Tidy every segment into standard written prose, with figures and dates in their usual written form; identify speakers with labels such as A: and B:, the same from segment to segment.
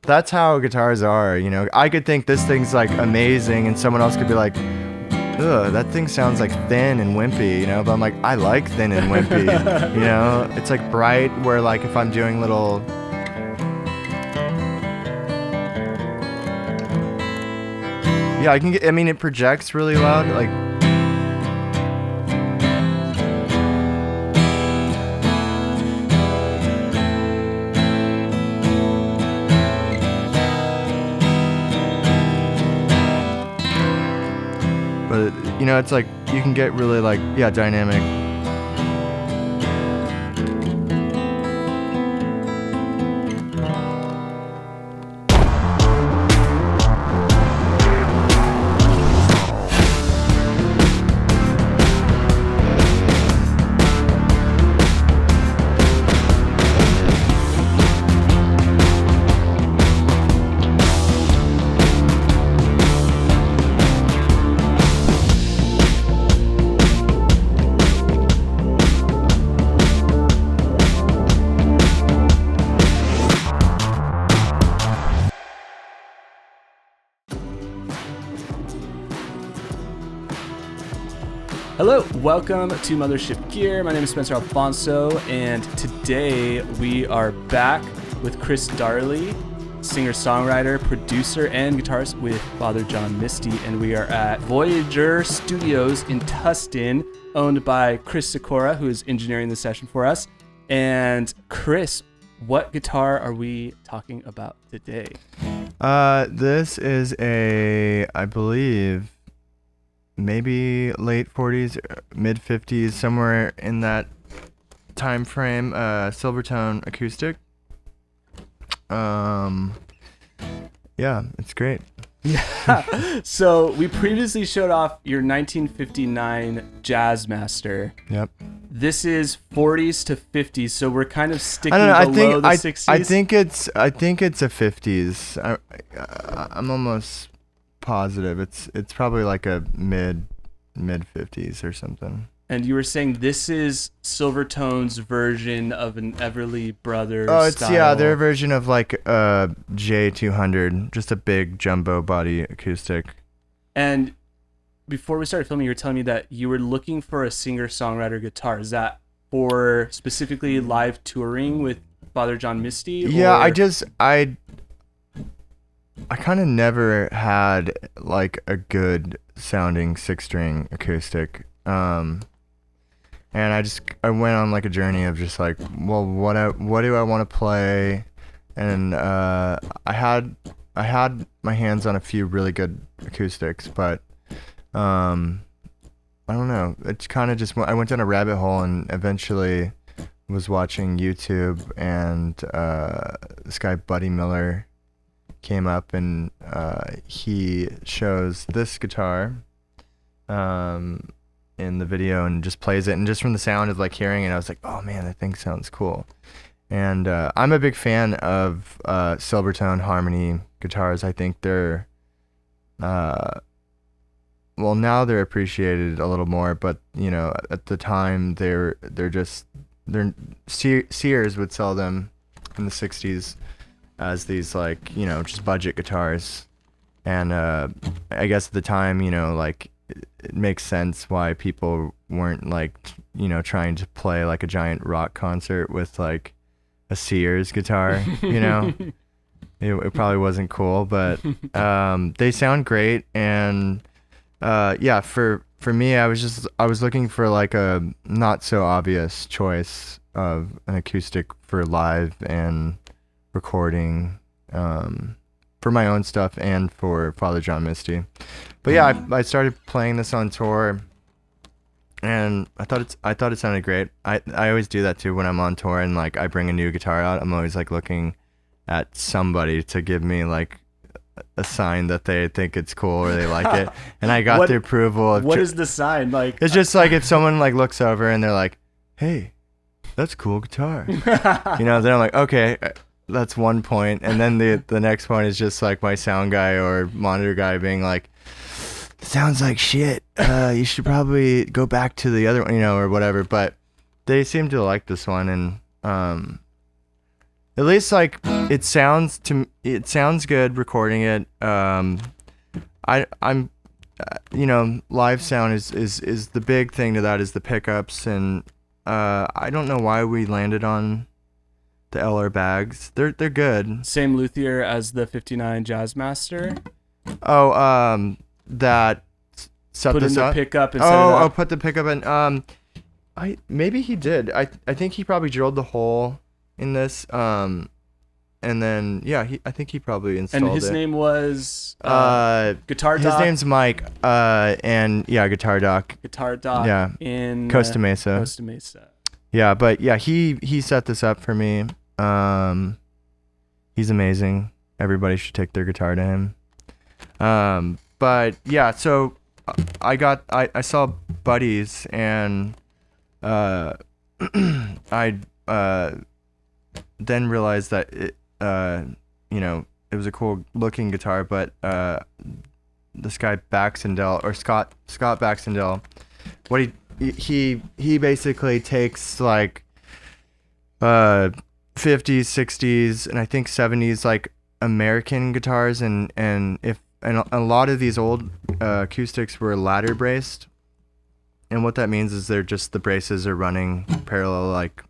A: that's how guitars are, you know. I could think this thing's like amazing, and someone else could be like, ugh, that thing sounds like thin and wimpy, you know. But I'm like, I like thin and wimpy, you know. It's like bright, where like if I'm doing little, yeah, I can get. I mean, it projects really loud, like. But you know, it's like you can get really like, yeah, dynamic.
B: Hello, welcome to Mothership Gear. My name is Spencer Alfonso, and today we are back with Chris Darley, singer-songwriter, producer, and guitarist with Father John Misty, and we are at Voyager Studios in Tustin, owned by Chris Sikora, who is engineering the session for us. And Chris, what guitar are we talking about today?
A: This is I believe, maybe late 40s, mid 50s, somewhere in that time frame. Silvertone Acoustic. Yeah, it's great.
B: Yeah. So we previously showed off your 1959 Jazzmaster.
A: Yep.
B: This is 40s to 50s, so we're kind of sticking
A: I don't know.
B: below the 60s.
A: I think it's a 50s. I'm almost positive it's probably like a mid 50s or something.
B: And you were saying this is Silvertone's version of an Everly Brothers style.
A: Yeah, their version of like a J200, just a big jumbo body acoustic.
B: And before we started filming, you were telling me that you were looking for a singer-songwriter guitar. Is that for specifically live touring with Father John Misty?
A: Yeah, I kind of never had like a good sounding 6-string acoustic. And I went on like a journey of just like, well, what do I want to play? And I had my hands on a few really good acoustics, but I don't know. It's kind of just, I went down a rabbit hole and eventually was watching YouTube, and this guy Buddy Miller came up, and he shows this guitar in the video and just plays it, and just from the sound of like hearing it, I was like, oh man, that thing sounds cool. And I'm a big fan of Silvertone harmony guitars. I think they're well, now they're appreciated a little more, but you know, at the time Sears would sell them in the 60s as these like, you know, just budget guitars. And I guess at the time, you know, like it makes sense why people weren't like, you know, trying to play like a giant rock concert with like a Sears guitar, you know. It probably wasn't cool, but they sound great. And yeah, for me, I was looking for like a not so obvious choice of an acoustic for live and recording, for my own stuff and for Father John Misty. But yeah, I started playing this on tour, and I thought it sounded great. I always do that too when I'm on tour, and like I bring a new guitar out. I'm always like looking at somebody to give me like a sign that they think it's cool or they like it. And I got the approval of
B: what is the sign? Like,
A: it's just like if someone like looks over and they're like, hey, that's a cool guitar. You know, then I'm like, okay, that's one point. And then the next point is just like my sound guy or monitor guy being like, sounds like shit. You should probably go back to the other one, you know, or whatever. But they seem to like this one, and at least like it sounds to, it sounds good recording it. I'm live sound is the big thing to that is the pickups, and I don't know why we landed on the LR bags. They're good.
B: Same luthier as the 59 Jazzmaster.
A: Oh, that set
B: Put
A: this
B: in the
A: up?
B: pickup and set it up.
A: Oh, put the pickup in. Maybe he did. I think he probably drilled the hole in this. And then I think he probably installed it.
B: And his name was Guitar Doc.
A: His name's Mike. And Guitar Doc.
B: Guitar Doc.
A: Yeah.
B: In
A: Costa Mesa.
B: Costa Mesa.
A: Yeah, but he set this up for me. He's amazing. Everybody should take their guitar to him. But yeah, so I saw Buddies, and I then realized that it was a cool looking guitar, but this guy Baxendale, or Scott Baxendale, what he basically takes like 50s, 60s, and I think 70s like American guitars, and a lot of these old acoustics were ladder braced, and what that means is the braces are running parallel like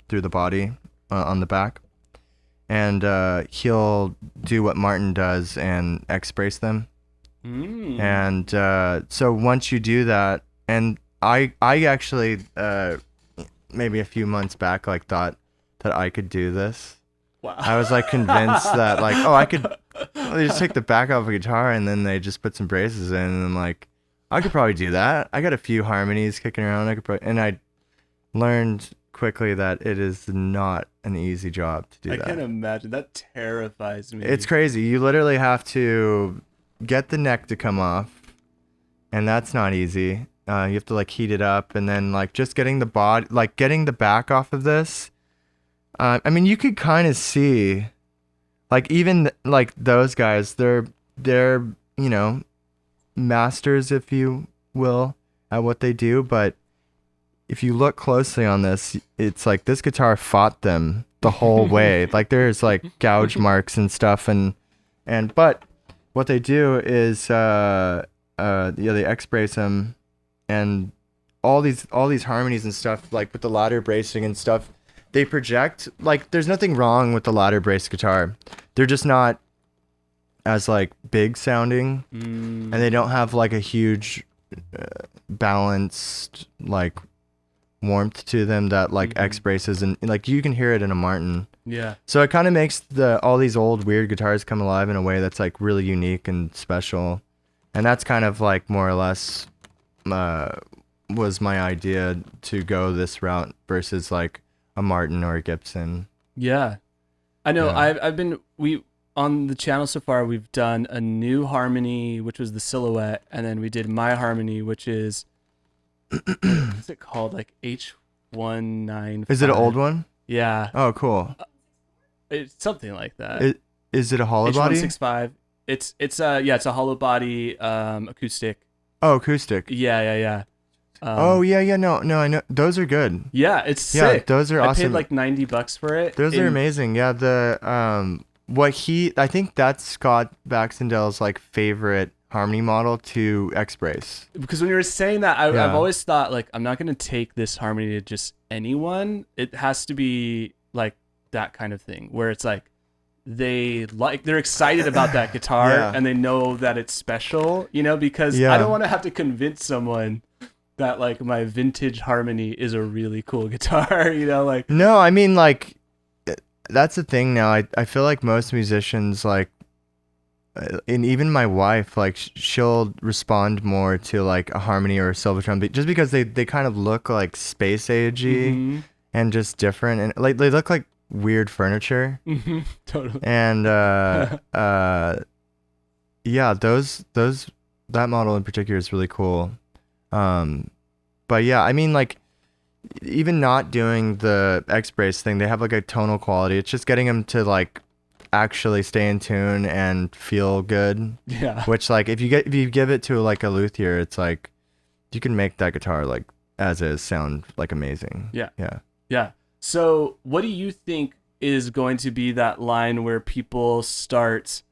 A: through the body on the back, and he'll do what Martin does and X brace them. And so once you do that, and I actually maybe a few months back like thought that I could do this.
B: Wow.
A: I was like convinced that like, I could they just take the back off a guitar and then they just put some braces in, and like I could probably do that. I got a few harmonies kicking around. And I learned quickly that it is not an easy job to do that.
B: I can't imagine. That terrifies me.
A: It's crazy. You literally have to get the neck to come off, and that's not easy. You have to like heat it up, and then like just getting the body, like getting the back off of this. I mean, you could kind of see, like even like those guys, they're masters, if you will, at what they do. But if you look closely on this, it's like this guitar fought them the whole way. Like there's like gouge marks and stuff, but what they do is they X brace them, and all these harmonies and stuff, like with the ladder bracing and stuff, they project. Like there's nothing wrong with the ladder brace guitar. They're just not as like big sounding, and they don't have like a huge balanced like warmth to them that like X braces, and like you can hear it in a Martin.
B: Yeah.
A: So it kind of makes all these old weird guitars come alive in a way that's like really unique and special, and that's kind of like more or less was my idea to go this route versus like a Martin or a Gibson.
B: Yeah, I know.
A: Yeah.
B: I've been on the channel so far. We've done a new harmony, which was the Silhouette, and then we did my harmony, which is what's it called? Like H195.
A: Is it an old one?
B: Yeah.
A: Oh, cool.
B: It's something like that.
A: Is it a hollow body?
B: H165. It's a hollow body acoustic.
A: Oh, acoustic.
B: Yeah.
A: No, I know. Those are good.
B: Yeah, it's sick.
A: Yeah, those are awesome.
B: I paid like $90 for it.
A: Those are amazing. Yeah, I think that's Scott Baxendale's like favorite harmony model to X brace.
B: Because when you were saying that, I've always thought like, I'm not gonna take this harmony to just anyone. It has to be like that kind of thing where it's like they're excited about that guitar and they know that it's special, because I don't want to have to convince someone that like my vintage harmony is a really cool guitar, like.
A: No, I mean like that's the thing now. I feel like most musicians like, and even my wife, like she'll respond more to like a harmony or a Silvertone just because they kind of look like space agey and just different, and like they look like weird furniture.
B: Totally.
A: And that model in particular is really cool. But yeah, I mean like even not doing the X brace thing, they have like a tonal quality. It's just getting them to like actually stay in tune and feel good.
B: Yeah.
A: Which like if you give it to like a luthier, it's like you can make that guitar like as is sound like amazing.
B: Yeah.
A: Yeah.
B: Yeah. So what do you think is going to be that line where people start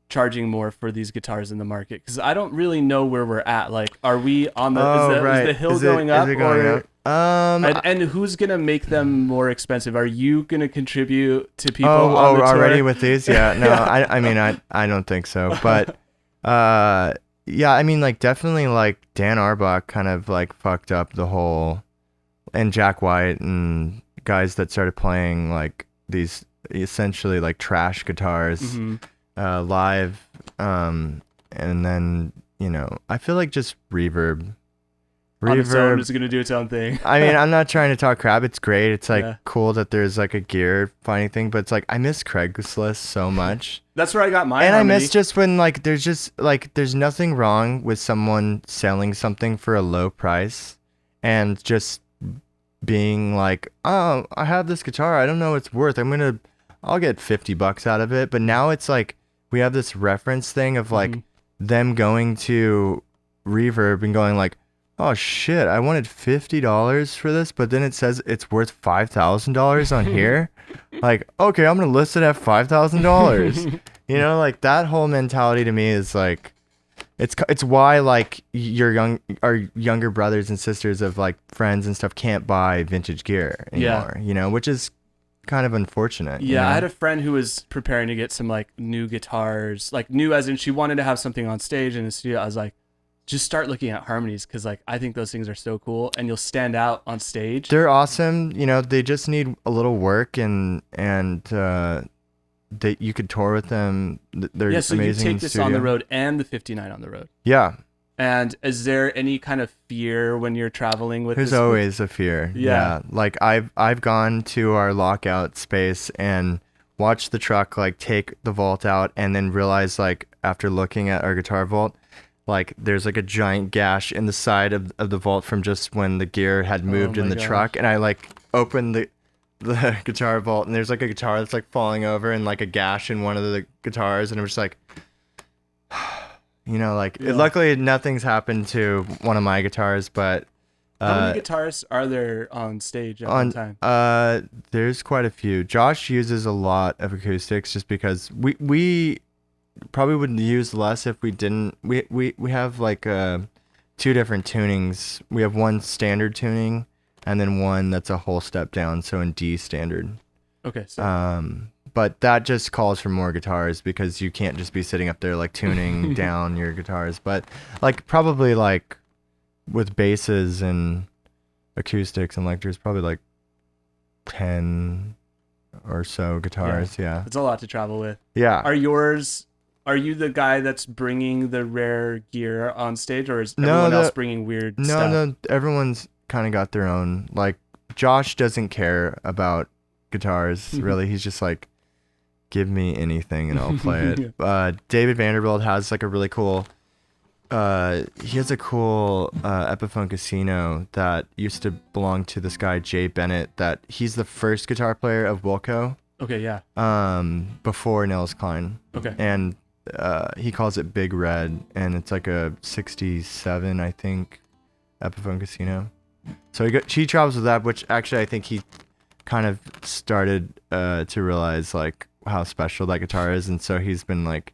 B: charging more for these guitars in the market? Because I don't really know where we're at. Like, are we on the is the hill going up, or and who's gonna make them more expensive? Are you gonna contribute to people on the tour?
A: Already with these? Yeah, no, I mean I don't think so, but yeah, I mean, like, definitely, like, Dan Arbach kind of like fucked up the whole, and Jack White and guys that started playing like these essentially like trash guitars live, and then, you know, I feel like just reverb
B: on its own is gonna do its own thing.
A: I mean, I'm not trying to talk crap. It's great. It's like cool that there's like a gear finding thing, but it's like I miss Craigslist so much.
B: That's where I got my
A: and
B: harmony.
A: I miss just when like there's nothing wrong with someone selling something for a low price and just being like, oh, I have this guitar, I don't know what it's worth, I'll get $50 out of it. But now it's like we have this reference thing of like them going to Reverb and going like, oh shit, I wanted $50 for this, but then it says it's worth $5,000 on here. Like, okay, I'm gonna list it at $5,000. You know, like that whole mentality to me is like, it's why like our younger brothers and sisters of like friends and stuff can't buy vintage gear anymore. You know, which is kind of unfortunate.
B: Yeah,
A: you know?
B: I had a friend who was preparing to get some like new guitars, like new as in she wanted to have something on stage in the studio. I was like, just start looking at harmonies, because like I think those things are so cool and you'll stand out on stage.
A: They're awesome. You know, they just need a little work, and that you could tour with them. They're
B: so
A: amazing.
B: You take this on the road and the 59 on the road.
A: Yeah.
B: And is there any kind of fear when you're traveling with?
A: There's always a fear. Yeah. Like I've gone to our lockout space and watched the truck like take the vault out, and then realize like after looking at our guitar vault, like there's like a giant gash in the side of the vault from just when the gear had moved in the truck. And I like opened the guitar vault, and there's like a guitar that's like falling over and like a gash in one of the guitars, and it was like, you know, like luckily nothing's happened to one of my guitars. But
B: how many guitarists are there on stage at one time?
A: There's quite a few. Josh uses a lot of acoustics just because we probably would use less if we didn't. We have like two different tunings. We have one standard tuning and then one that's a whole step down, so in D standard.
B: Okay. So.
A: But that just calls for more guitars, because you can't just be sitting up there like tuning down your guitars. But like probably like with basses and acoustics and there's probably like 10 or so guitars. Yeah.
B: It's a lot to travel with.
A: Yeah.
B: Are you the guy that's bringing the rare gear on stage, or is everyone else bringing weird stuff?
A: No, everyone's kind of got their own. Like Josh doesn't care about guitars really. He's just like, give me anything and I'll play it. David Vanderbilt has like a really cool he has a cool Epiphone Casino that used to belong to this guy Jay Bennett, that he's the first guitar player of Wilco.
B: Okay, yeah.
A: Before Nels Cline.
B: Okay.
A: And he calls it Big Red, and it's like a 67, I think, Epiphone Casino. So he travels with that, which actually I think he kind of started to realize like how special that guitar is, and so he's been like,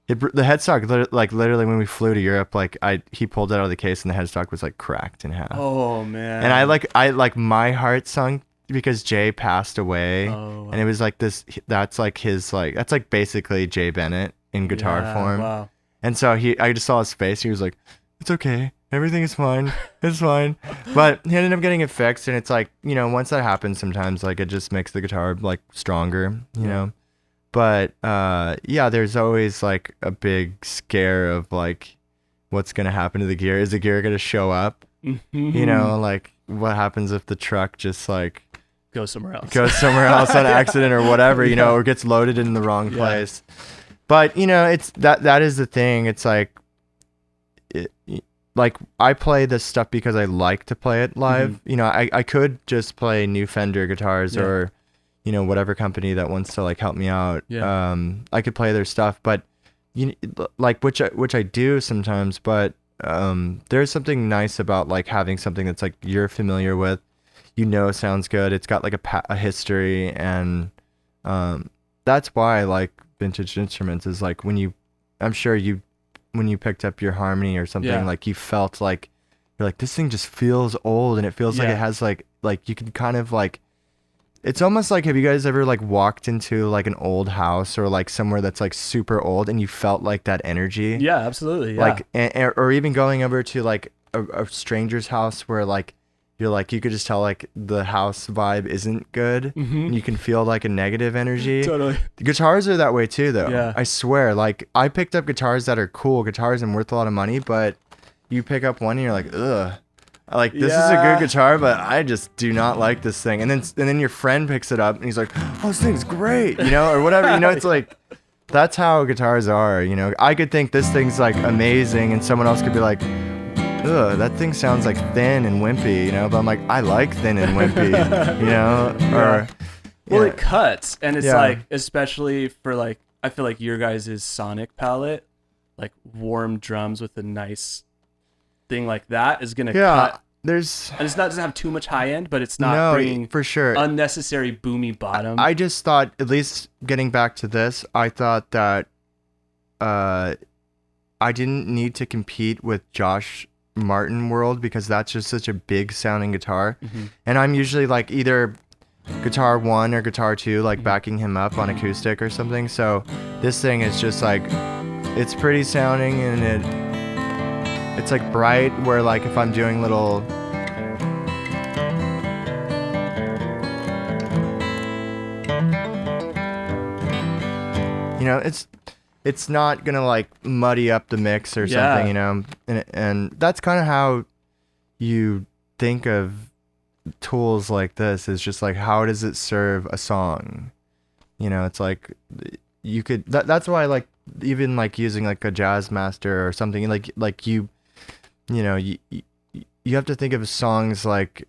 A: the headstock, like literally when we flew to Europe, like he pulled it out of the case and the headstock was like cracked in half.
B: Oh man!
A: And I like my heart sunk because Jay passed away, and it was like this. That's like that's like basically Jay Bennett in guitar form.
B: Wow.
A: And so I just saw his face. He was like, "It's okay, everything is fine, it's fine." But he ended up getting it fixed, and it's like, you know, once that happens, sometimes like it just makes the guitar like stronger, you know. But yeah, there's always like a big scare of like, what's gonna happen to the gear? Is the gear gonna show up? You know, like what happens if the truck just like
B: goes somewhere else
A: on accident or whatever, you know, or gets loaded in the wrong place. But you know, it's that is the thing. It's like, like I play this stuff because I like to play it live. You know, I could just play new Fender guitars or, you know, whatever company that wants to like help me out. I could play their stuff, but like which I do sometimes. But there's something nice about like having something that's like you're familiar with. sounds good. It's got like a history, and that's why I like vintage instruments. Is like I'm sure when you picked up your harmony or something, like you felt like you're like, this thing just feels old, and it feels like it has like you can kind of like, it's almost like, have you guys ever like walked into like an old house or like somewhere that's like super old and you felt like that energy?
B: Yeah, absolutely. Yeah.
A: Like, or even going over to like a stranger's house where like you're like, you could just tell like the house vibe isn't good, and you can feel like a negative energy.
B: Totally.
A: The guitars are that way too, though.
B: Yeah.
A: I swear, like I picked up guitars that are cool guitars and worth a lot of money, but you pick up one and you're like, ugh. Like, this is a good guitar, but I just do not like this thing. And then your friend picks it up and he's like, oh, this thing's great, or whatever. It's like, that's how guitars are, I could think this thing's like amazing, and someone else could be like, ugh, that thing sounds like thin and wimpy, but I'm like, I like thin and wimpy, or
B: well, it cuts, and it's like, especially for like, I feel like your guys' sonic palette, like warm drums with a nice thing like that is gonna cut. And it doesn't have too much high end, but it's not bringing
A: for sure
B: unnecessary boomy bottom.
A: I just thought, at least getting back to this, I thought that I didn't need to compete with Josh Martin World, because that's just such a big sounding guitar, and I'm usually like either guitar 1 or guitar 2, like backing him up on acoustic or something. So this thing is just like, it's pretty sounding, and it's like bright, where like if I'm doing little it's not gonna like muddy up the mix or something, and that's kind of how you think of tools like this, is just like, how does it serve a song? It's like you could that's why I like even like using like a Jazzmaster or something, like you have to think of songs like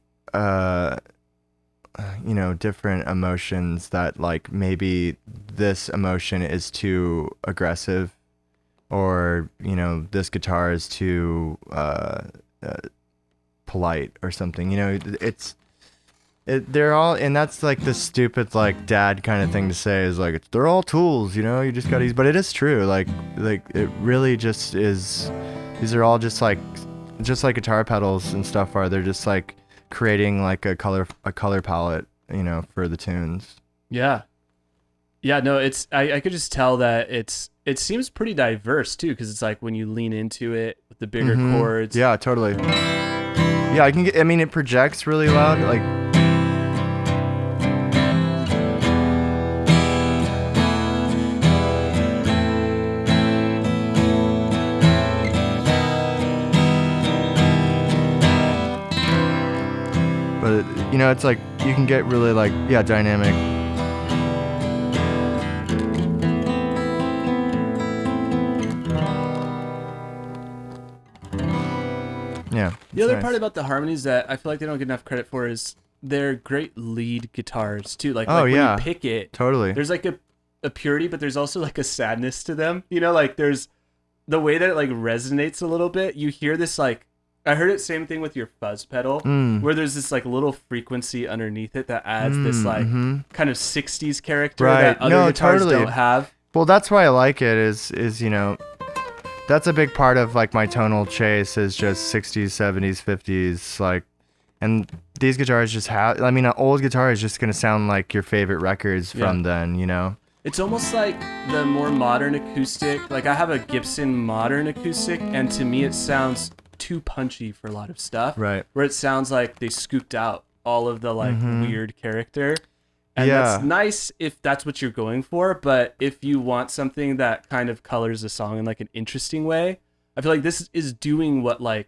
A: different emotions, that like maybe this emotion is too aggressive, or this guitar is too polite or something. They're all, and that's like the stupid like dad kind of thing to say, is like, they're all tools, you just gotta use, but it is true, like it really just is. These are all just like guitar pedals and stuff are. They're just like creating like a color palette, for the tunes.
B: Yeah. No, it's I could just tell that it seems pretty diverse too, because it's like when you lean into it with the bigger chords.
A: Yeah, totally. Yeah, it projects really loud, like. But it's like you can get really like dynamic. Yeah.
B: The other part about the harmonies that I feel like they don't get enough credit for is they're great lead guitars too. Like when you pick it,
A: totally.
B: There's like a purity, but there's also like a sadness to them. Like there's the way that it like resonates a little bit. You hear this like, I heard it same thing with your fuzz pedal, where there's this like little frequency underneath it that adds this like kind of 60s character that other guitars don't have.
A: Well, that's why I like it, is that's a big part of like my tonal chase, is just 60s, 70s, 50s, like, and these guitars just have, an old guitar is just going to sound like your favorite records from then,
B: It's almost like the more modern acoustic, like I have a Gibson modern acoustic, and to me it sounds too punchy for a lot of stuff,
A: right?
B: Where it sounds like they scooped out all of the like weird character, and that's nice if that's what you're going for. But if you want something that kind of colors a song in like an interesting way, I feel like this is doing what like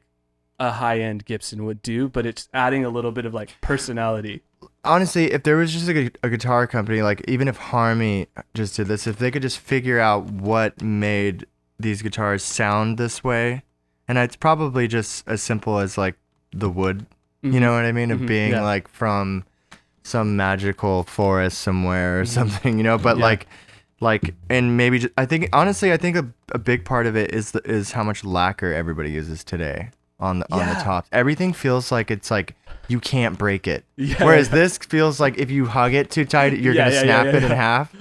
B: a high-end Gibson would do, but it's adding a little bit of like personality.
A: Honestly, if there was just a guitar company, like even if Harmony just did this, if they could just figure out what made these guitars sound this way. And it's probably just as simple as like the wood, you know what I mean? Of being like from some magical forest somewhere or something, but like, and maybe I think a big part of it is how much lacquer everybody uses today. on the
B: Yeah.
A: top. Everything feels like it's like you can't break it.
B: Yeah,
A: Whereas
B: yeah.
A: this feels like if you hug it too tight, you're gonna snap it in half.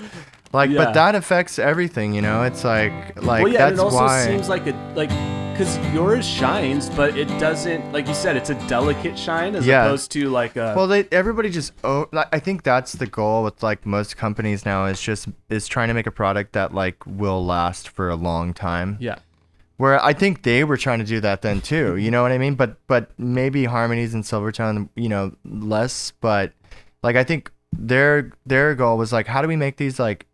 A: Like,
B: Yeah.
A: but that affects everything, you know. It's like
B: Well, yeah,
A: that's
B: and it also
A: why.
B: seems like because yours shines, but it doesn't, like you said, it's a delicate shine as opposed to like a.
A: Well, everybody just. I think that's the goal with like most companies now is trying to make a product that like will last for a long time.
B: Yeah.
A: Where I think they were trying to do that then too, you know what I mean? But maybe Harmonies and Silvertone, you know, less. But like I think their goal was like, how do we make these like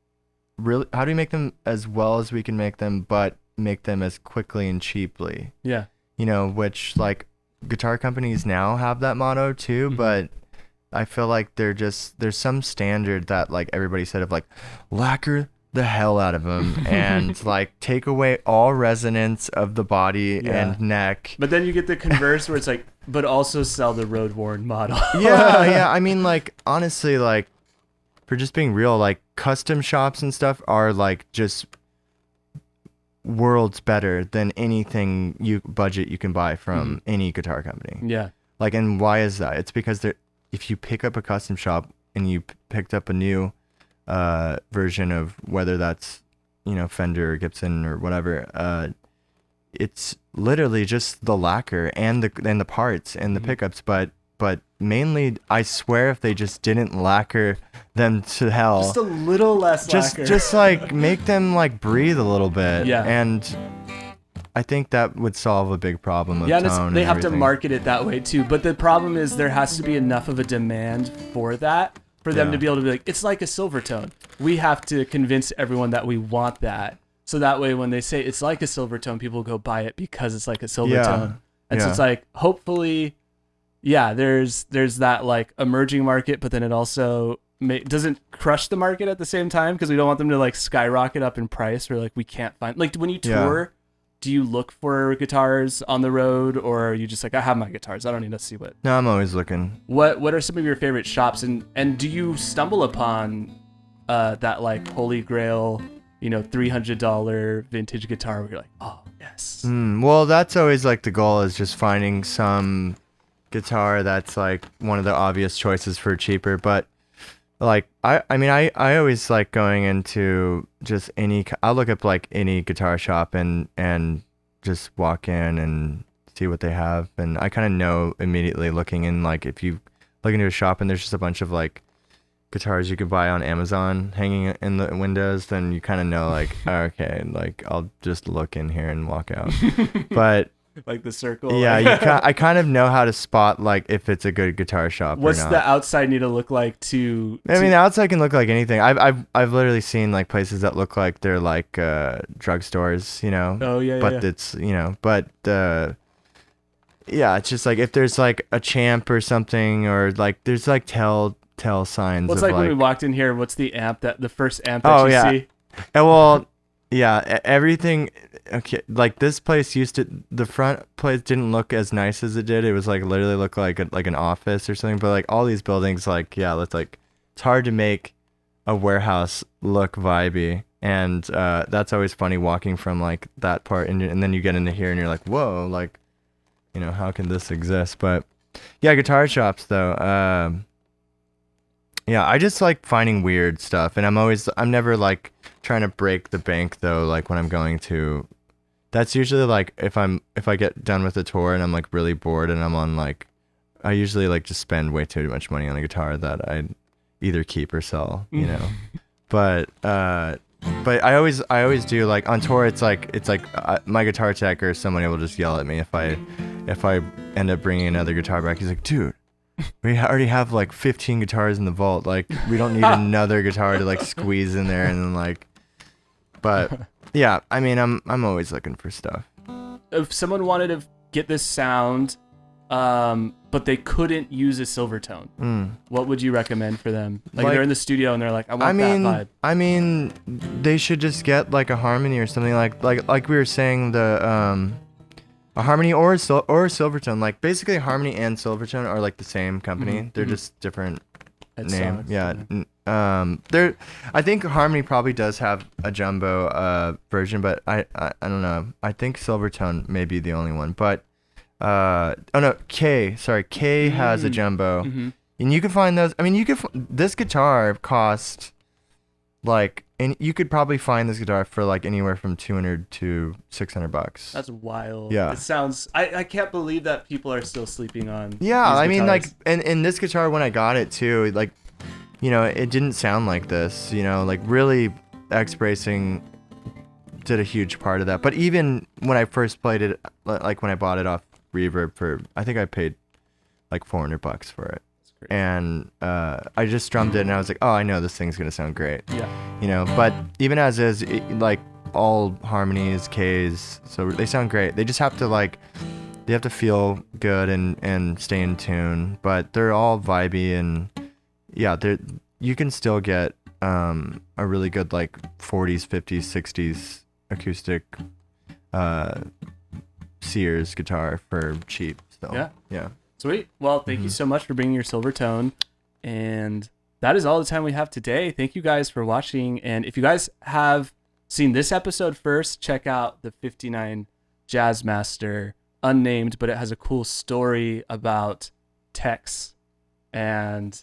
A: really? How do we make them as well as we can make them, but make them as quickly and cheaply?
B: Yeah.
A: You know, which like guitar companies now have that motto too, but I feel like there's some standard that like everybody said of like lacquer the hell out of them and like take away all resonance of the body and neck.
B: But then you get the converse where it's like, but also sell the road worn model.
A: yeah. I mean, like honestly, like for just being real, like custom shops and stuff are like just worlds better than anything you can buy from any guitar company.
B: Yeah.
A: Like, and why is that? It's because if you pick up a custom shop and you picked up a new version of whether that's, you know, Fender or Gibson or whatever, it's literally just the lacquer and the parts and the pickups, but mainly I swear if they just didn't lacquer them to hell,
B: Just a little less lacquer.
A: just like make them like breathe a little bit.
B: Yeah.
A: And I think that would solve a big problem of
B: yeah, and
A: tone.
B: they
A: and
B: have to
A: everything.
B: market it that way too. But the problem is there has to be enough of a demand for that for them to be able to be like, it's like a Silvertone. We have to convince everyone that we want that. So that way when they say it's like a Silvertone, people go buy it because it's like a Silvertone. And so it's like, hopefully, there's that like emerging market, but then it also doesn't crush the market at the same time because we don't want them to like skyrocket up in price or like we can't find, like when you tour, do you look for guitars on the road or are you just like, I have my guitars, I don't need to see what?
A: No, I'm always looking.
B: What are some of your favorite shops and do you stumble upon that like holy grail, you know, $300 vintage guitar where you're like, oh yes.
A: Well, that's always like the goal is just finding some guitar that's like one of the obvious choices for cheaper, but like I mean I always like going into just I'll look up like any guitar shop and just walk in and see what they have, and I kind of know immediately looking in, like if you look into a shop and there's just a bunch of like guitars you could buy on Amazon hanging in the windows, then you kind of know like, okay, like I'll just look in here and walk out. But
B: like the circle.
A: yeah, I kind of know how to spot like if it's a good guitar shop
B: What's
A: or not.
B: the outside need to look like to
A: I mean, the outside can look like anything. I've literally seen like places that look like they're like drugstores, you know.
B: Oh yeah.
A: But it's, you know, but yeah, it's just like if there's like a Champ or something, or like there's like tell signs.
B: Well, it's
A: of
B: like when we walked in here. What's the first amp that
A: Oh,
B: you
A: yeah.
B: see?
A: And well, yeah, everything. Okay, like this place the front place didn't look as nice as it did. It was like literally looked like an office or something. But like all these buildings, like it's hard to make a warehouse look vibey, and that's always funny walking from like that part, and then you get into here and you're like, whoa, like, you know, how can this exist? But yeah, guitar shops though. Yeah, I just like finding weird stuff, and I'm never like trying to break the bank though. Like when I'm going to, that's usually like if I get done with the tour and I'm like really bored and I'm on like, I usually like just spend way too much money on a guitar that I either keep or sell, you know. But I always do like on tour. It's like my guitar tech or somebody will just yell at me if I end up bringing another guitar back. He's like, dude, we already have like 15 guitars in the vault. Like we don't need another guitar to like squeeze in there and then like. But yeah, I mean, I'm always looking for stuff.
B: If someone wanted to get this sound, but they couldn't use a Silvertone, what would you recommend for them? Like they're in the studio and they're like, I want that vibe.
A: I mean, they should just get like a Harmony or something like we were saying, a Harmony or a Silvertone. Like basically Harmony and Silvertone are like the same company. They're just different name. Yeah. I think Harmony probably does have a jumbo version, but I don't know. I think Silvertone may be the only one, but K has a jumbo, and you can find those. I mean, this guitar cost like, and you could probably find this guitar for like anywhere from $200 to $600.
B: That's wild.
A: Yeah.
B: It sounds. I can't believe that people are still sleeping on.
A: Yeah,
B: these
A: I mean, like,
B: guitars.
A: and this guitar when I got it too, like, you know, it didn't sound like this. You know, like really, X bracing did a huge part of that. But even when I first played it, like when I bought it off Reverb for, I think I paid like $400 for it. And I just strummed it and I was like, oh, I know this thing's gonna sound great.
B: Yeah.
A: You know, but even as is, like all harmonies, Ks, so they sound great. They just have to like, they have to feel good and stay in tune. But they're all vibey and yeah, you can still get a really good like 40s, 50s, 60s acoustic Sears guitar for cheap still. Yeah.
B: Sweet. Well, thank you so much for bringing your Silvertone. And that is all the time we have today. Thank you guys for watching. And if you guys have seen this episode first, check out the 59 Jazzmaster, unnamed, but it has a cool story about Tex. And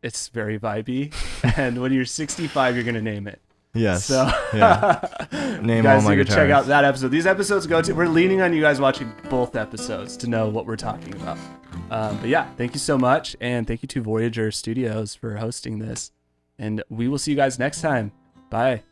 B: it's very vibey. And when you're 65, you're going to name it.
A: Yes.
B: So
A: yeah. Name
B: guys
A: all my
B: need to
A: guitars.
B: check out that episode. These episodes we're leaning on you guys watching both episodes to know what we're talking about. But yeah, thank you so much. And thank you to Voyager Studios for hosting this. And we will see you guys next time. Bye.